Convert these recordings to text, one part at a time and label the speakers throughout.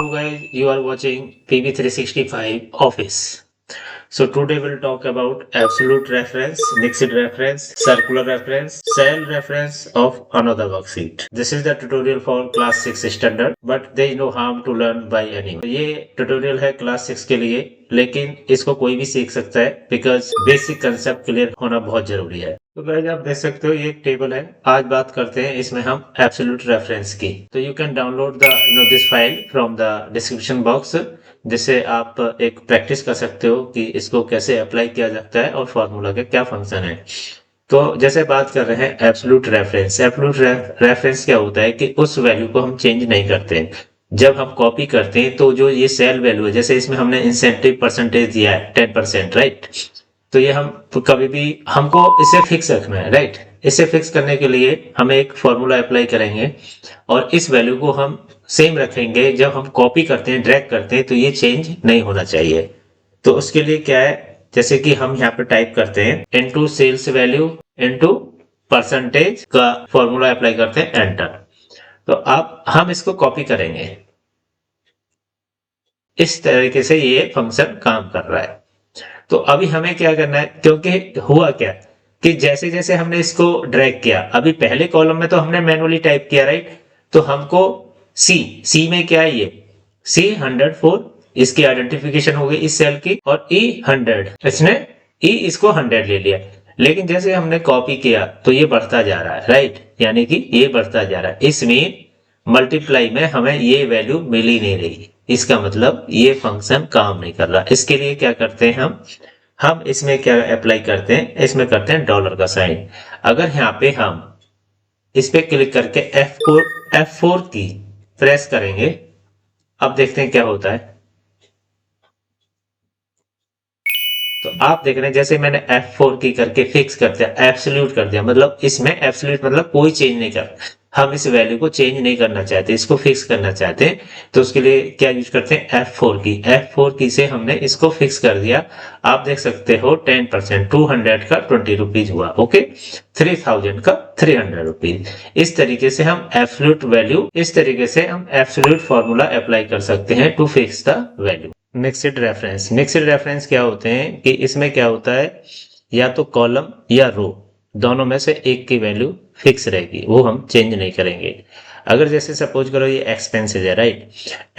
Speaker 1: Hello guys, you are watching PB365 Office. So today we'll talk about absolute reference, mixed reference, circular reference, cell reference of another worksheet. This is the tutorial for class 6 standard, but there is no harm to learn by anyone. ये tutorial है class 6 के लिए, लेकिन इसको कोई भी सीख सकता है because basic concept क्लियर होना बहुत जरूरी है। तो गाइस आप देख सकते हो ये एक टेबल है। आज बात करते हैं इसमें हम एब्सोल्यूट रेफरेंस की। तो you can download the this file from the description box, जिससे आप एक प्रैक्टिस कर सकते हो कि इसको कैसे अप्लाई किया जाता है और फॉर्मूला के क्या फंक्शन है। तो जैसे बात कर रहे हैं एब्सोल्यूट रेफरेंस। एब्सोल्यूट रेफरेंस क्या होता है कि उस वैल्यू को हम चेंज नहीं करते। जब हम कॉपी करते हैं तो जो ये सेल वैल्यू है, जैसे इसमें हमने इंसेंटिव परसेंटेज दिया है 10%, राइट। तो ये हम कभी भी हमको इसे फिक्स रखना है, राइट। इसे फिक्स करने के लिए हम एक फॉर्मूला अप्लाई करेंगे और इस वैल्यू को हम सेम रखेंगे। जब हम कॉपी करते हैं, ड्रैग करते हैं, तो ये चेंज नहीं होना चाहिए। तो उसके लिए क्या है, जैसे कि हम यहाँ पे टाइप करते हैं into sales value into percentage का फॉर्मूला अप्लाई करते हैं, एंटर। तो अब हम इसको कॉपी करेंगे। इस तरीके से ये फंक्शन काम कर रहा है। तो अभी हमें क्या करना है, क्योंकि हुआ क्या कि जैसे जैसे हमने इसको ड्रैग किया, अभी पहले कॉलम में तो हमने मैनुअली टाइप किया, राइट। तो हमको सी में क्या है, ये C104 इसकी आइडेंटिफिकेशन हो गई इस सेल की, और E100 इसने इसको 100 ले लिया। लेकिन जैसे हमने कॉपी किया तो ये बढ़ता जा रहा है, राइट, यानी कि ये बढ़ता जा रहा है। इसमें मल्टीप्लाई में हमें ये वैल्यू मिल ही नहीं रही, इसका मतलब ये फंक्शन काम नहीं कर रहा। इसके लिए क्या करते हैं हम इसमें क्या अप्लाई करते हैं, इसमें करते हैं डॉलर का साइन। अगर यहाँ पे हम इस पे क्लिक करके F4 की प्रेस करेंगे, अब देखते हैं क्या होता है। तो आप देख रहे हैं जैसे मैंने F4 की करके फिक्स कर दिया, एब्सोल्यूट कर दिया, मतलब इसमें एब्सोल्यूट मतलब कोई चेंज नहीं कर। हम इस वैल्यू को चेंज नहीं करना चाहते, इसको फिक्स करना चाहते हैं। तो उसके लिए क्या यूज करते हैं, F4 की से हमने इसको फिक्स कर दिया। आप देख सकते हो 10%, 200 का 20 रुपीज हुआ, ओके, 3000 का 300 रुपीज। इस तरीके से हम एब्सोल्यूट वैल्यू, इस तरीके से हम एब्सोल्यूट फॉर्मूला अप्लाई कर सकते हैं to fix the value. Mixed reference क्या होते हैं कि इसमें क्या होता है, या तो कॉलम या रो दोनों में से एक की वैल्यू फिक्स रहेगी, वो हम चेंज नहीं करेंगे। अगर जैसे सपोज करो ये एक्सपेंसेस है, राइट।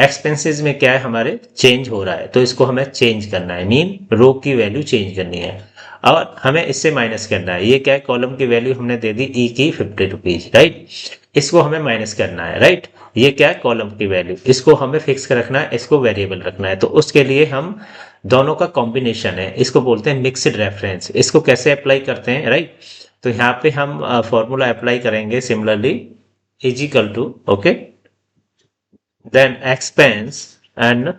Speaker 1: एक्सपेंसेस में क्या है, हमारे चेंज हो रहा है, तो इसको हमें चेंज करना है, मीन रो की वैल्यू चेंज करनी है और हमें इससे माइनस करना है। ये क्या है, कॉलम की वैल्यू हमने दे दी ई की 50 रुपीज, राइट। इसको हमें माइनस करना है, राइट। ये क्या है, कॉलम की वैल्यू, इसको हमें फिक्स रखना है, इसको वेरिएबल रखना है। तो उसके लिए हम दोनों का कॉम्बिनेशन है, इसको बोलते हैं मिक्स्ड रेफरेंस। इसको कैसे अप्लाई करते हैं, राइट। तो यहाँ पे हम फॉर्मूला अप्लाई करेंगे similarly, is equal to, okay, then expense and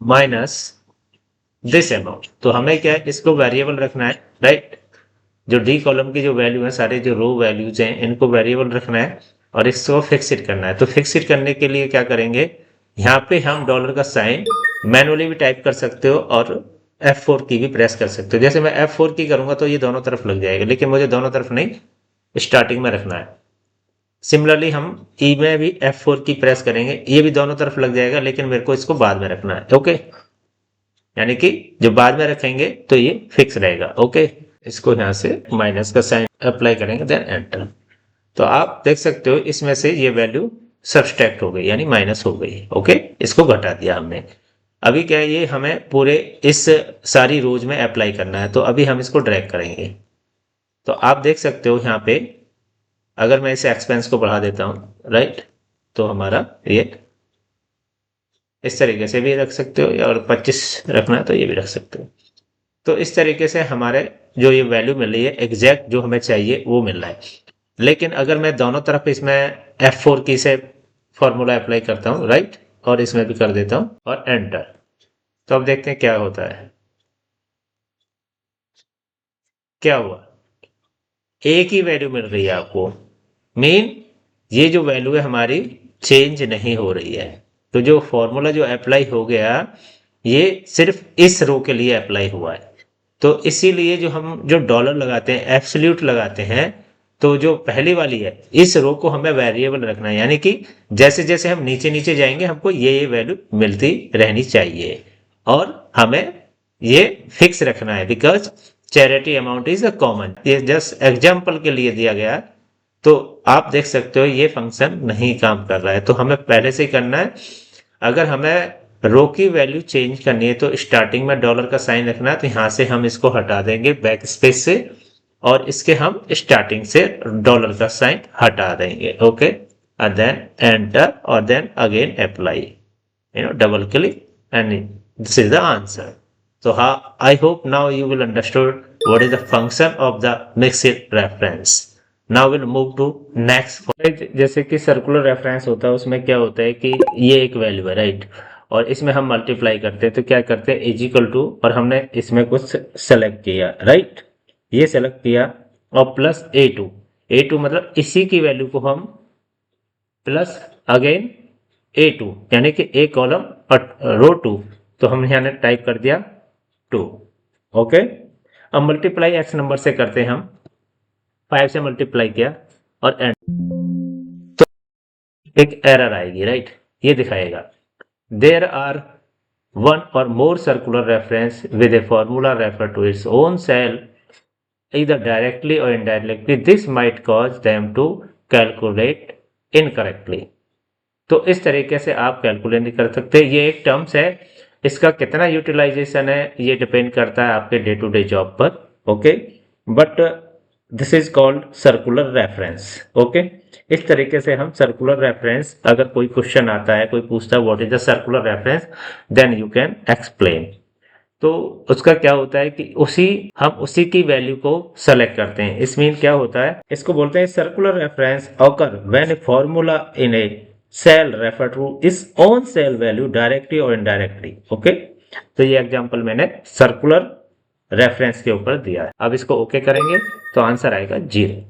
Speaker 1: minus this amount. तो हमें क्या है, इसको वेरिएबल रखना है, राइट। जो डी कॉलम की जो वैल्यू है, सारे जो रो वैल्यूज हैं, इनको वेरिएबल रखना है और इसको फिक्सिट करना है। तो फिक्सिट करने के लिए क्या करेंगे, यहाँ पे हम डॉलर का साइन मैनुअली भी टाइप कर सकते हो और F4 की भी प्रेस कर सकते हो। जैसे मैं F4 की करूंगा तो ये दोनों तरफ लग जाएगा, लेकिन मुझे दोनों तरफ नहीं, स्टार्टिंग में रखना है। सिमिलरली हम ई में भी F4 की प्रेस करेंगे, ये भी दोनों तरफ लग जाएगा, लेकिन मेरे को इसको बाद में रखना है, ओके। यानी कि जो बाद में रखेंगे तो ये फिक्स रहेगा, ओके। इसको यहाँ से माइनस का साइन अप्लाई करेंगे, देन एंटर। तो आप देख सकते हो इसमें से ये वैल्यू सब्सट्रैक्ट हो गई, यानी माइनस हो गई, ओके। इसको घटा दिया हमने। अभी क्या है, ये हमें पूरे इस सारी रोज में अप्लाई करना है। तो अभी हम इसको ड्रैग करेंगे। तो आप देख सकते हो यहाँ पे, अगर मैं इस एक्सपेंस को बढ़ा देता हूँ, राइट, तो हमारा ये इस तरीके से भी रख सकते हो, और 25 रखना है तो ये भी रख सकते हो। तो इस तरीके से हमारे जो ये वैल्यू मिल रही है, एग्जैक्ट जो हमें चाहिए वो मिल रहा है। लेकिन अगर मैं दोनों तरफ इसमें F4 की से फॉर्मूला अप्लाई करता हूँ, राइट, और इसमें भी कर देता हूँ और एंटर, तो अब देखते हैं क्या होता है। क्या हुआ, एक ही वैल्यू मिल रही है आपको, मीन ये जो वैल्यू है हमारी चेंज नहीं हो रही है। तो जो फॉर्मूला जो अप्लाई हो गया, ये सिर्फ इस रो के लिए अप्लाई हुआ है। तो इसीलिए जो हम जो डॉलर लगाते हैं, एब्सोल्यूट लगाते हैं, तो जो पहली वाली है इस रो को हमें वेरिएबल रखना है, यानी कि जैसे जैसे हम नीचे नीचे जाएंगे हमको ये वैल्यू मिलती रहनी चाहिए और हमें ये फिक्स रखना है, because charity amount is a common. ये जस्ट एग्जाम्पल के लिए दिया गया, तो आप देख सकते हो ये फंक्शन नहीं काम कर रहा है, तो हमें पहले से ही करना है। अगर हमें रो की वैल्यू चेंज करनी है तो स्टार्टिंग में डॉलर का साइन रखना है, तो यहां से हम इसको हटा देंगे बैक स्पेस से और इसके हम स्टार्टिंग से डॉलर का साइन हटा देंगे। ओके, और देन एंटर और then again apply, double click and this is the answer. So I hope now you will understood what is the function of the mixed reference. Now we'll move to next. जैसे कि circular reference होता है उसमें क्या होता है कि ये एक वैल्यू है राइट, और इसमें हम मल्टीप्लाई करते हैं, तो क्या करते हैं इज इक्वल टू, और हमने इसमें कुछ सेलेक्ट किया राइट, ये सेलेक्ट किया और प्लस A2 मतलब इसी की वैल्यू को हम प्लस अगेन A2 यानी कि ए कॉलम और रो 2, तो हमने यहाँ टाइप कर दिया 2। ओके, अब मल्टीप्लाई एक्स नंबर से करते हैं हम, 5 से मल्टीप्लाई किया और एंड, तो एक एरर आएगी राइट, ये दिखाएगा there are one or more circular reference with a formula refer to its own cell either directly or indirectly, this might cause them to calculate incorrectly। तो इस तरीके से आप कैलकुलेट नहीं कर सकते। ये एक टर्म्स है, इसका कितना यूटिलाइजेशन है ये डिपेंड करता है आपके डे टू डे जॉब पर। Okay, but this is called circular reference. Okay, इस तरीके से हम सर्कुलर रेफरेंस, अगर कोई क्वेश्चन आता है, कोई पूछता है what is the circular reference, then you can explain. तो उसका क्या होता है कि हम उसी की वैल्यू को सेलेक्ट करते हैं। इस मीन क्या होता है, इसको बोलते हैं circular reference occur when a formula in a cell refer to its own cell value directly और इनडायरेक्टली। ओके, तो ये एग्जांपल मैंने सर्कुलर रेफरेंस के ऊपर दिया है। अब इसको ओके करेंगे तो आंसर आएगा 0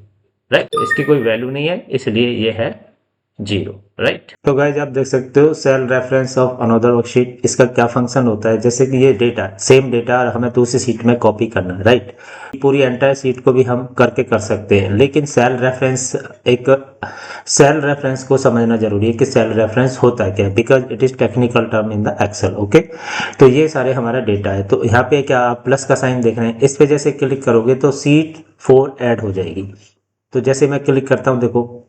Speaker 1: राइट, तो इसकी कोई वैल्यू नहीं है इसलिए ये है 0 राइट। तो गाइज आप देख सकते हो cell reference of another worksheet, इसका क्या फंक्शन होता है, जैसे कि ये डेटा सेम डेटा हमें दूसरी सीट में कॉपी करना है राइट, पूरी एंटायर सीट को भी हम करके कर सकते हैं, लेकिन सेल रेफरेंस को समझना जरूरी है कि सेल रेफरेंस होता क्या है, because it is technical term in the Excel. Okay, तो ये सारे हमारा डेटा है, तो यहाँ पे क्या आप प्लस का साइन देख रहे हैं, इस पे जैसे क्लिक करोगे तो सीट 4 ऐड हो जाएगी। तो जैसे मैं क्लिक करता हूँ, देखो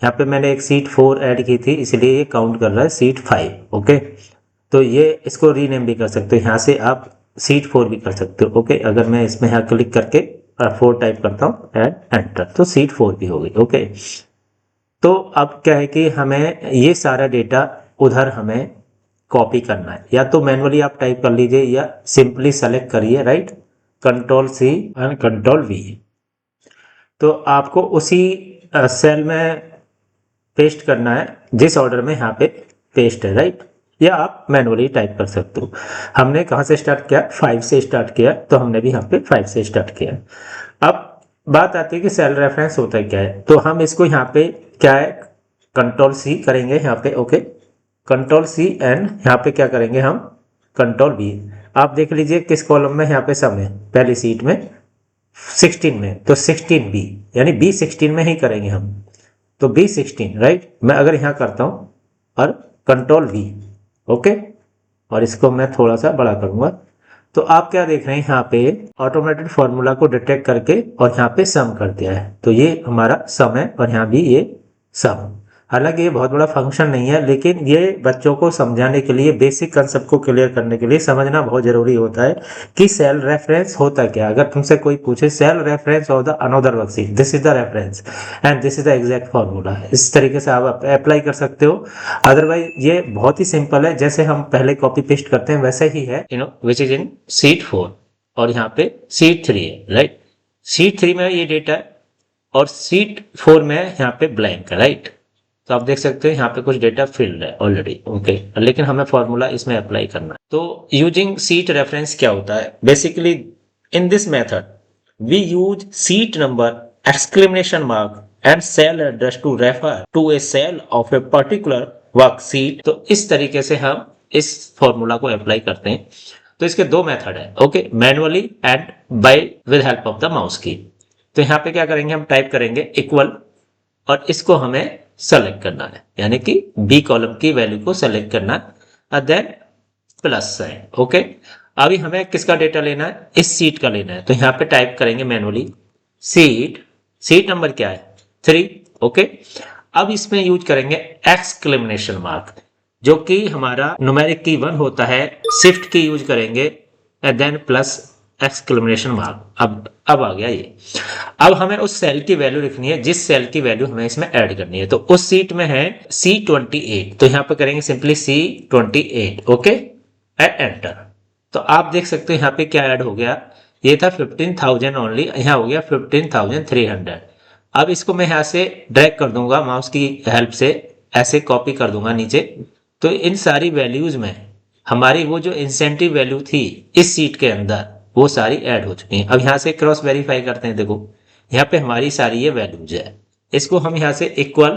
Speaker 1: यहाँ पे मैंने एक सीट 4 ऐड की थी इसलिए ये काउंट कर रहा है सीट 5। ओके, तो ये इसको रीनेम भी कर सकते हो, यहाँ से आप सीट 4 भी कर सकते हो। ओके, अगर मैं इसमें यहाँ क्लिक करके 4 टाइप करता हूँ एंड एंटर, तो सीट 4 भी हो गई। ओके, तो अब क्या है कि हमें ये सारा डेटा उधर हमें कॉपी करना है, या तो मैनुअली आप टाइप कर लीजिए या सिंपली सेलेक्ट करिए राइट, Ctrl+C एंड Ctrl+V। तो आपको उसी सेल में पेस्ट करना है जिस ऑर्डर में यहाँ पे पेस्ट है राइट, या आप मैनुअली टाइप कर सकते हो। हमने कहाँ से स्टार्ट किया, 5 से स्टार्ट किया, तो हमने भी यहाँ पे 5 से स्टार्ट किया। अब बात आती है कि सेल रेफरेंस होता है क्या है, तो हम इसको यहाँ पे क्या है Ctrl+C करेंगे यहाँ पे। ओके, Ctrl+C एंड यहाँ पे क्या करेंगे हम Ctrl+V। आप देख लीजिए किस कॉलम में यहाँ पे सम है, पहली सीट में 16 में, तो 16B यानी B16 में ही करेंगे हम, तो B16 राइट। मैं अगर यहाँ करता हूँ और Ctrl+V ओके, और इसको मैं थोड़ा सा बड़ा करूँगा, तो आप क्या देख रहे हैं यहाँ पे ऑटोमेटेड फॉर्मूला को डिटेक्ट करके और यहाँ पे सम कर दिया है, तो ये हमारा सम है और यहाँ भी ये सम। हालांकि ये बहुत बड़ा फंक्शन नहीं है, लेकिन ये बच्चों को समझाने के लिए, बेसिक कंसेप्ट को क्लियर करने के लिए समझना बहुत जरूरी होता है कि सेल रेफरेंस होता क्या। अगर तुमसे कोई पूछे cell reference of the another worksheet, this is the reference and this is the exact formula, इस तरीके से आप अप्लाई कर सकते हो। अदरवाइज ये बहुत ही सिंपल है, जैसे हम पहले कॉपी पेस्ट करते हैं वैसे ही है, विच इज इन सीट 4 और यहाँ पे सीट 3 है राइट। सीट 3 में ये डेटा है और सीट 4 में यहाँ पे ब्लैंक है राइट। तो आप देख सकते हैं यहाँ पे कुछ डेटा फिल्ड है ऑलरेडी। ओके, लेकिन हमें फॉर्मूला इसमें अप्लाई करना है। तो यूजिंग सीट रेफरेंस क्या होता है, basically in this method we use sheet number exclamation mark and cell address to refer to a cell of a particular worksheet. तो इस तरीके से हम इस फॉर्मूला को अप्लाई करते हैं। तो इसके 2 मेथड है, okay, manually and by with help of the mouse की। तो यहाँ पे क्या करेंगे, हम टाइप करेंगे इक्वल और इसको हमें सेलेक्ट करना है, यानी कि बी कॉलम की वैल्यू को सेलेक्ट करना है, देन प्लस साइन। ओके, अभी हमें किसका डेटा लेना है, इस सीट का लेना है। तो यहाँ पे टाइप करेंगे मैनुअली सीट नंबर क्या है 3। ओके, अब इसमें यूज करेंगे एक्सक्लेमेशन मार्क, जो कि हमारा न्यूमेरिक की 1 होता है, शिफ्ट की यूज करेंगे and then plus exclamation mark. अब आ गया ये। अब हमें उस सेल की वैल्यू लिखनी है जिस सेल की वैल्यू हमें इसमें ऐड करनी है। तो उस सीट में है C28, तो यहाँ पे करेंगे सिंपली C28। Okay, enter. तो आप देख सकते हो यहाँ पे क्या ऐड हो गया, ये था 15,000 ओनली, यहाँ हो गया 15,300। अब इसको मैं यहाँ से ड्रैग कर दूंगा माउस की हेल्प से, ऐसे कॉपी कर दूंगा नीचे। तो इन सारी वैल्यूज में हमारी वो जो इंसेंटिव वैल्यू थी इस सीट के अंदर वो सारी ऐड हो चुकी हैं। अब यहाँ से क्रॉस वेरीफाई करते हैं, देखो यहाँ पे हमारी सारी ये वैल्यूज है। इसको हम यहाँ से equal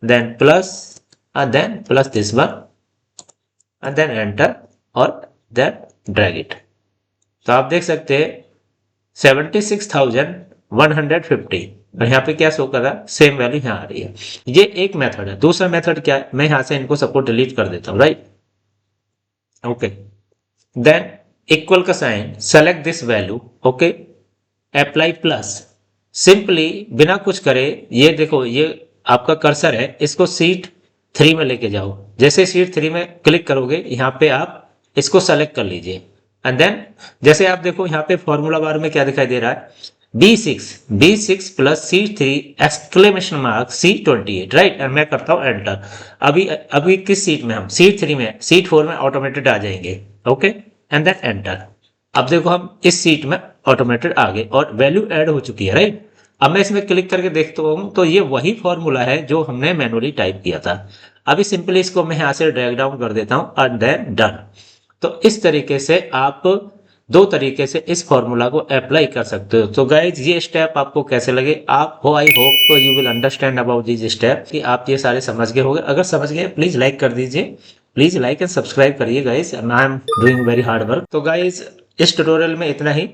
Speaker 1: then plus this one and then enter और देन ड्रैग इट। तो आप देख सकते हैं 76,150 और यहाँ पे क्या शो कर रहा है, सेम वैल्यू यहाँ आ रही है। ये एक मेथड है। दूसरा मेथड क्या है, मैं यहाँ से इनको सबको डिलीट कर देता हूँ, राइट। ओके, देन इक्वल का sign, select this value, okay, apply plus, simply बिना कुछ करे ये देखो ये आपका कर्सर है, इसको सीट 3 में लेके जाओ। जैसे सीट 3 में क्लिक करोगे यहाँ पे आप इसको सेलेक्ट कर लीजिए एंड देन जैसे आप देखो यहाँ पे फॉर्मूला बार में क्या दिखाई दे रहा है, B6 plus C3 exclamation mark C28, right. And मैं करता हूँ एंटर। अभी किस सीट में, हम सीट 3 में, सीट 4 में ऑटोमेटेड आ जाएंगे। Okay, and then enter. अब देखो हम इस सीट में ऑटोमेटेड आ गए और वैल्यू ऐड हो चुकी है, राइट। अब मैं इसमें क्लिक करके देखता हूँ तो ये वही फॉर्मूला है जो हमने मैनुअली टाइप किया था। अभी सिंपली इसको मैं यहाँ से ड्रैग डाउन कर देता हूँ एंड देन डन। तो इस तरीके से आप 2 तरीके से इस फॉर्मूला को अप्लाई कर सकते हो। तो गाइज ये स्टेप आपको कैसे लगे, I hope you will understand about this step, कि आप ये सारे समझ गए होंगे। अगर समझ गए प्लीज लाइक कर दीजिए, प्लीज लाइक एंड सब्सक्राइब करिए guys, I am doing very hard work. तो गाइज इस ट्यूटोरियल में इतना ही।